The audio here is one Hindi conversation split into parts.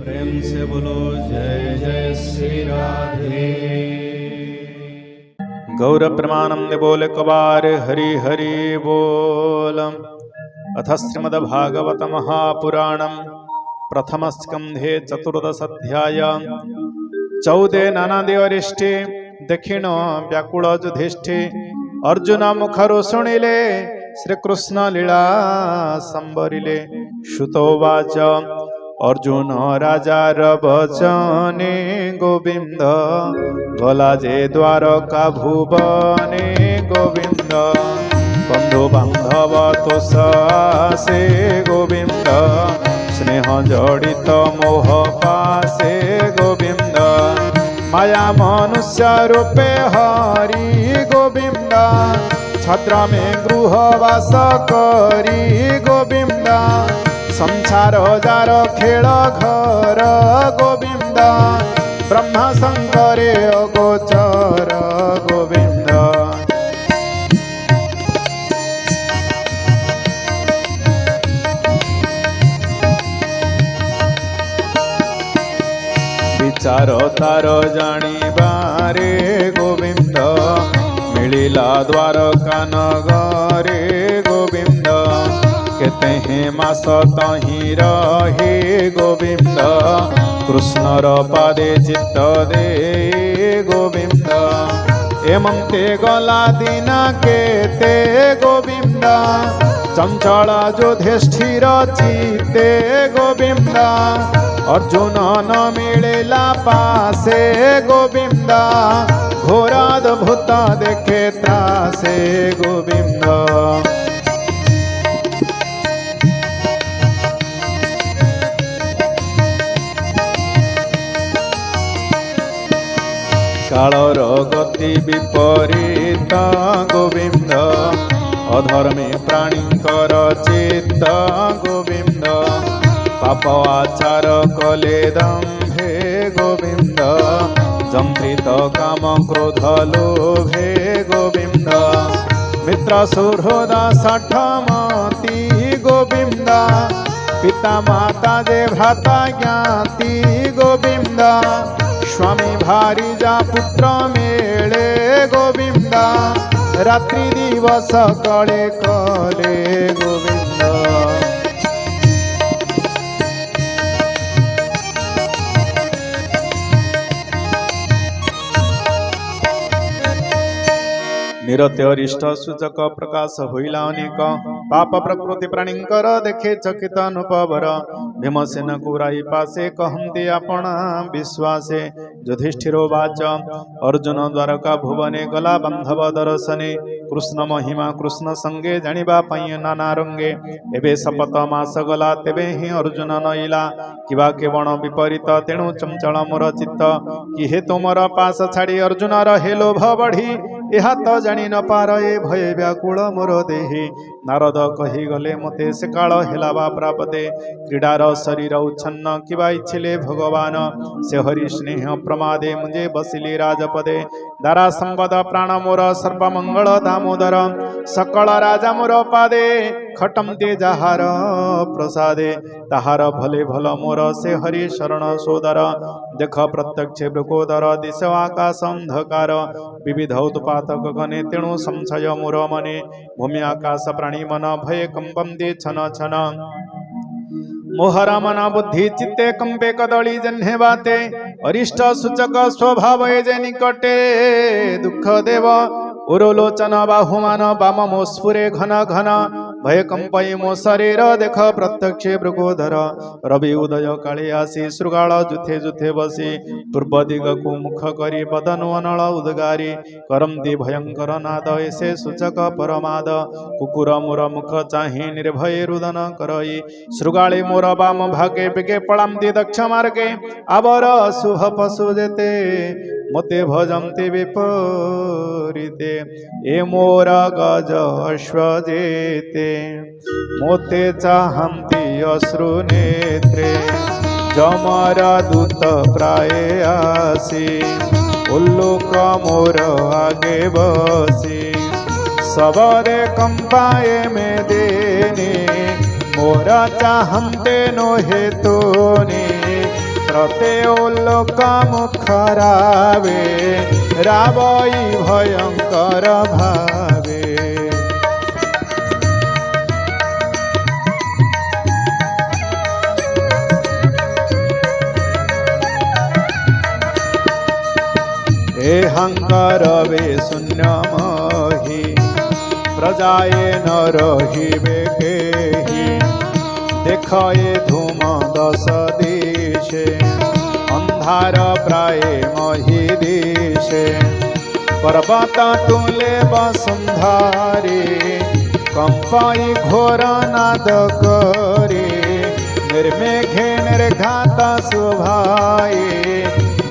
प्रेम से बोलो जय जय श्री राधे। गौर प्रमाणम बोल कबार हरि हरि बोल। अथ श्रीमद्भागवत महापुराणम प्रथम स्कंधे चतुर्दशाध्याय। चौदे नानादि अरिष्टे दक्षिण व्याकुल युधिष्ठि अर्जुन मुखरु शुणिले श्रीकृष्ण लीला संबरिले। श्रुतोवाच अर्जुन राजार वचने गोविंद गला जे द्वारका भुवने गोविंद बंधु बांधव तोषासे गोविंद स्नेह जड़ित मोह पासे गोविंद माया मनुष्य रूपे हरि गोविंद छद्र में गृहवास करी गोविंद संसार जार खेल घर गोविंद ब्रह्मा शंकरे अगोचर गोविंद। विचार तार जानिबारे गोविंद मिलिला द्वारका नगरे गोविंद केते हैं मास तही रहे गोविंद कृष्णर पादे चित्त दे गोविंद एमंते गला दिना केते गोविंद चंचल युधिष्ठिर चित्ते गोविंद अर्जुन न मिलेला पासे गोविंद घोराद्भुत देखे त्रासे गोविंद। कालर गति विपरीत गोविंद अधर्मे प्राणीकर चित्त गोविंद पाप आचार कले दंभे गोविंद जंत्रित काम क्रोध लोभे गोविंद मित्र सुहृद सठमती गोविंद पिता माता जे भ्राता ज्ञाति गोविंद स्वामी भारी जा पुत्र मेले गोविंद रात्रि दिवस कले कले गोविंद। निरते अरिष्ट सूचक प्रकाश होइला अनेक पाप प्रकृति प्राणीकर देखे चकित अनुपवर भीमसेन कुराई पासे कहन्ति आपण विश्वासे युधिष्ठिरोवाच अर्जुन द्वारका भुवने गला बांधव दर्शने कृष्ण महिमा कृष्ण संगे जानिबा पई नाना रंगे एबे शपथ मास गला तेबे ही अर्जुन नइला किबा केवण विपरीत तेणु चंचल मोर चित्त कि हे तुमर पास छाड़ी अर्जुन रहे लोभ बढ़ी यह तो जानी न पारे भय व्याकुल मोर देहि नारद कही गले मते से काल हेलावा प्रापदे क्रीडार शरीर उच्छन्न किबा इच्छिले भगवान से हरि स्नेह प्रमादे मुझे बसिले राजपदे दारा संपद प्राण मोर सर्वमंगल दामोदर सकल राजा मोर पादे खटमते जहार प्रसादे ताहार भले भल मोर से हरि शरण सोदर देख प्रत्यक्ष वृकोदर दिश आकाश अंधकार विविध उत्पातक गणे तेणु संशय मोर मने भूमि आकाश प्राणी मन भय कंपन्ते छन छन मोहरा मन बुद्धि चित्ते कंपे कदली जन्हे बाते अरिष्ट सूचक स्वभाव जे निकटे दुख देव उरोलोचन बाहुमान वाम मोस्फुरे घन घन भय कंपई मो शरीर देख प्रत्यक्ष मृगोधर रवि उदय काले आसी श्रृगाल जुथे जुथे बसी पूर्व दिग को मुख करी बदन अनल उद्गारी करमती भयंकर नाद ऐसे सूचक परमाद कुकुर मोर मुख चाहि निर्भय रुदन करई श्रृगाले मोर वाम भागे बेगे पड़ामती दक्ष मार्गे आवर शुभ पशु जेते मते भजन्ति विपरीते ए मोर गज अश्व जेते मोते चाहन्ति अश्रु नेत्रे जमर दूत प्राय आसी उल्लुक मोर आगे बसी सबरे कंपाए में देने मोरा चाहन्ते नो हेतुने रते लोक मुखरावे रावई भयंकर भावे ए हंकार वे शून्य मही प्रजाए न रहिबे केही देखए धूम दस दिशे अंधार प्राय मही दिशे पर्वत तुले बसुंधारी कंपाई घोर नाद करे निर्मेघे निर्घात सुभाए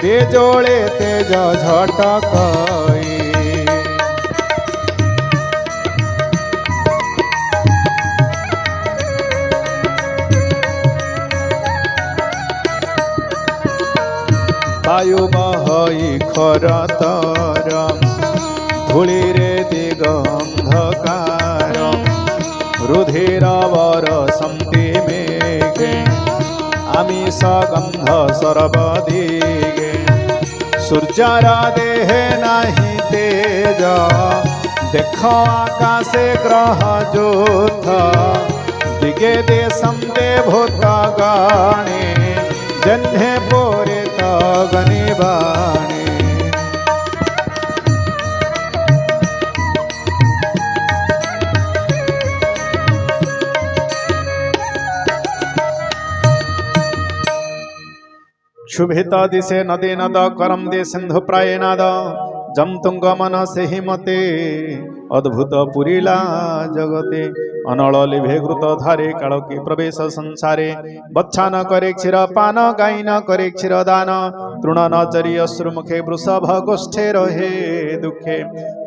बेजोड़े तेज झटकई वायु बहई खरतर धूली रे दिगंधकार रुधिर बरसन्ति मेघे आमिष गंध सर्वदिगे सूर्यर देहे नाही तेज देख आकाशे ग्रह जोथ दिगे देशम देवभूत गणे जन्हे पोरे तगनि बाणे शुभित दिशे नदी नद करम दे सिंधु प्राय नाद जम तुंग मन से ही मते अद्भुत पुरीला जगते अनल लिभे घृत धारे काल की प्रवेश संसारे बच्छा न करे क्षीर पान गाई न करे क्षीर दान तृण न चरी अश्रुमुखे वृषभ गोष्ठे रहे दुखे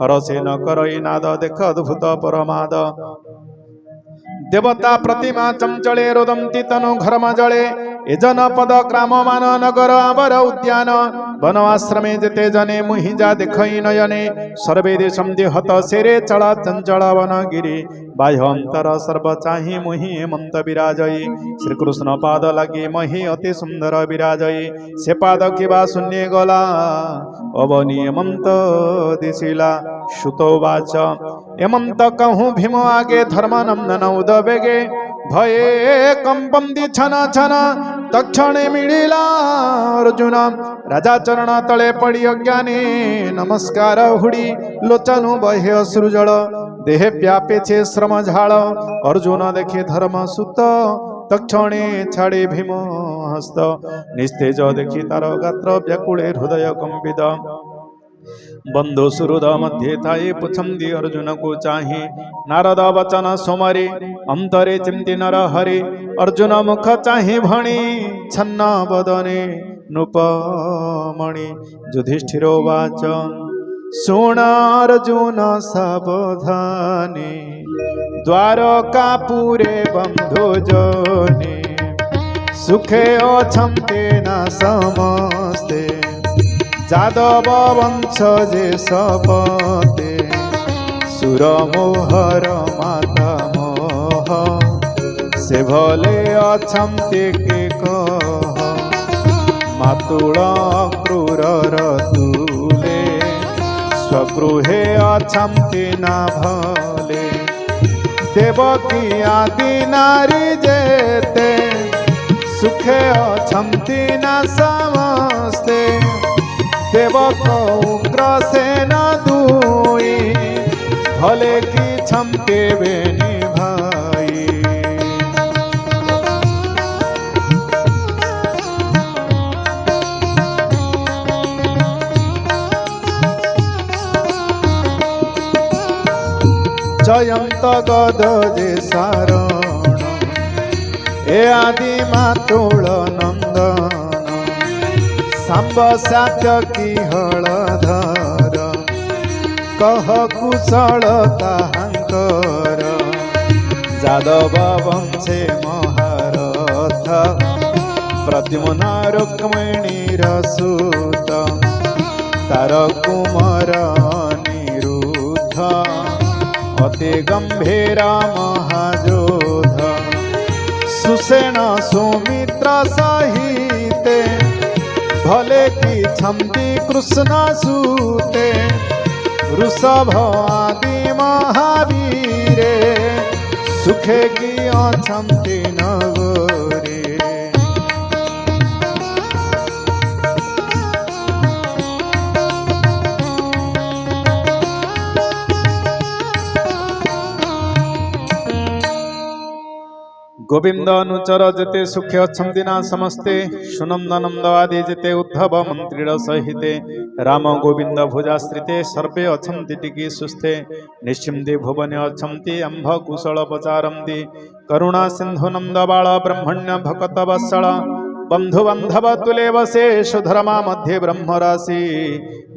हरसे न करई नाद देख अद्भुत परमाद देवता प्रतिमा चंचले रोदंती तनु घर्म जले ए जनपद ग्राम मान नगर आवर उद्यान वन आश्रमे जेते जने मुहिजा देखई नयने सर्वे देशम देहत सेरे चला चंचल वनगिरी बाह्य अंतर सर्व चाहि मुहि हेमंत विराजई श्री कृष्ण पाद लगी मही अति सुंदर विराजई से पाद किबा शून्य गला अवनी हेमंत दिशिला श्रुतोवाच हेमंत कहूँ भीम आगे धर्म नंदन उदबेगे भये कंपंदी छन छन तक्षणे मिलिला अर्जुन राजा चरण तले पड़ी अज्ञानी नमस्कार हुड़ी लोचनु बहे अश्रुजल देहे व्यापे छे श्रम झाल अर्जुन देखे धर्म सुत तक्षणे छाड़े भीम हस्त निस्तेज देखी तार गात्र व्याकुले हृदय कंपित बंधु सुहृद मध्ये थाई पुछंदी अर्जुन को चाही नारद वचन सोमरी अंतरे चिंती नर हरि अर्जुन मुख चाही भणी छन्न बदने नृपमणि युधिष्ठिर वाच सुण अर्जुन सावधानी द्वारकापुरे बंधु जने सुखे अछन्ते न समस्ते जादव वंश जे सपते सुरमोहर माता मोह से भले अछन्ते के कह मातुल क्रूर तुले स्वगृहे अछन्ते ना भले देवकी आदि नारी जेते सुखे अछन्ति ना समस्ते देवक उग्रसेन दुई भले की छमके बेनी भाई जयंत गद जे सारण ए आदि मातुल नंदन सांब सात्यकी हलधर कह कुशल ताहांकर जादव वंशे महारथ प्रद्युम्न रुक्मिणीर सुत तार कुमार निरुद्ध अति गंभीर महाजोध सुसेन सुमित्र सहिते अछन्ति कृष्ण सूते वृषभ आदि महावीरे सुखे की अछन्ति नगरे। गोविंद अनुचर जेते सुखे अछन्ति ना समस्ते सुनंद नंद आदि जेते उद्धव मंत्रीर सहिते राम गोविंद भुजाश्रिते सर्वे अछन्ति टिकी सुस्थे निश्चिंदे भुवने अछन्ति अम्भ कुशल पचारन्ति करुणा सिंधु नंद बाल ब्रह्मण्य भकत वत्सल बंधु बांधव तुले वसे सुधर्मा मध्ये ब्रह्मराशि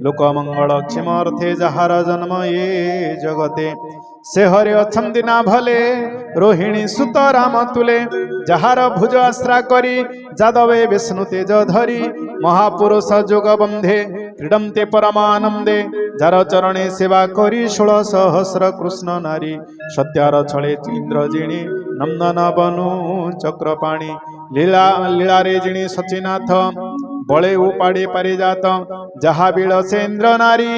लोकमंगल क्षमर्थे जहार जन्म ये जगते से हरे अछन्ति ना भले रोहिणी सुत राम तुले जहार भुज आश्रा करी जादवे विष्णु तेज धरी महापुरुष जोग बंधे क्रीडन्ते परमानंदे जार चरणे सेवा करी 16 सहस्र कृष्ण नारी सत्यार छळे इंद्रजिणी नंदन बनु चक्रपाणी लीला लीला रे जिणी सचिनाथ बळे उपाड़े पारिजात जहा बिलसे इंद्र नारी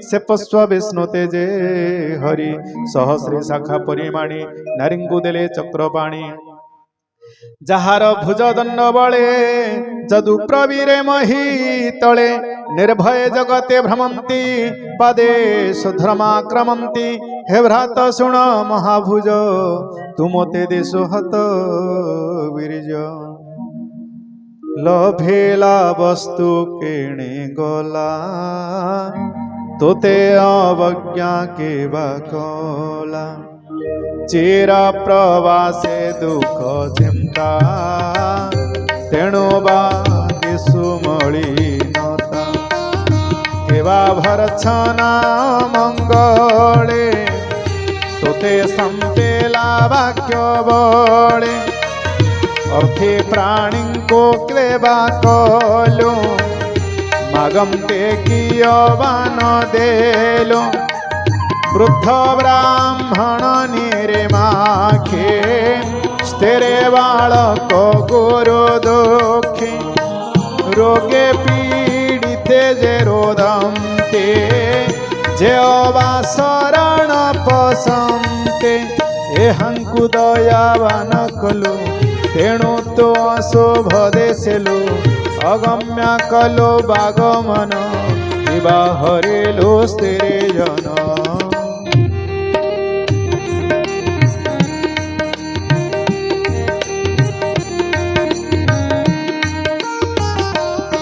से पुष्प विष्णु तेजे हरि सहस्री शाखा परिमाणी नारींगु देले चक्रपाणी जहार भुज दंड बळे जदु प्रवीरे मही तळे निर्भय जगते भ्रमंती पदे सुधर्माक्रमंती हे भ्रात सुण महाभुज तुमते देशो हत वीर्ज लभेला वस्तु केणे गला तोते अवज्ञा के बाकला चेरा प्रवासे दुख चिंता तेणु बागे सुमलिनता केवा भरछना मंगले तोते संपेला वाक्य बळे अर्थे प्राणी को क्लेबा कलो मागम ते कियवान देलो वृद्ध ब्राह्मण निरे माखे स्तेरे बालक गुरु दुखी रोगे पीडिते जे रोदन्ते जे अबा शरण पसन्ते एहंकु दयावान कलु तेणु तो अशोभ देशेलो अगम्या कलो बागमन विवाहरेलो स्थिरे जन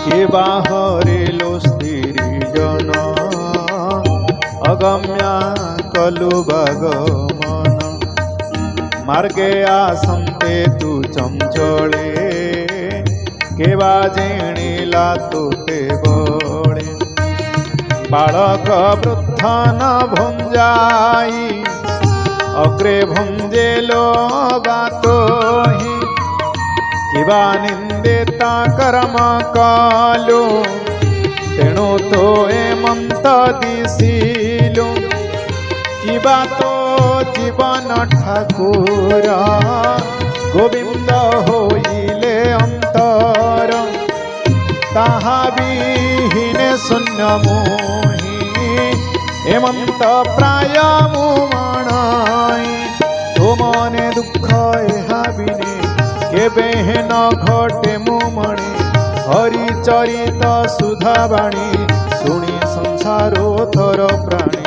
विवाहरेलो स्थिरे जन अगम्या कलो बागमन मार्गे आसन्ते तू चंचले केवा जेणीला तोते बळे बालक वृद्ध न भुंजाई अग्रे भुंजेलो गातोहि किवा निंदेता कर्म कालो तेणु तो एमंत दिसिलो किवा तो जीवन ठाकुर गोविंद होइले अंतर ताहा विहीने शून्य मोहि एमंत प्राय मुमणाई तो मने दुख एहा बिने केबे न घटे मुमणे हरि चरित सुधाबाणी शुणी संसारो थर प्राणी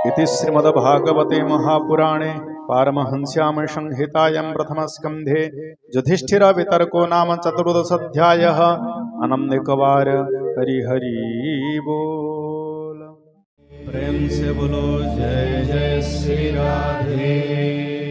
इति श्रीमद्भागवते महापुराणे पारमहंस्यां संहितायां प्रथमस्कन्धे युधिष्ठिर वितर्को नाम 14th आनंदिकवार हरि हरि बोल। प्रेम से बोलो जय जय श्री राधे।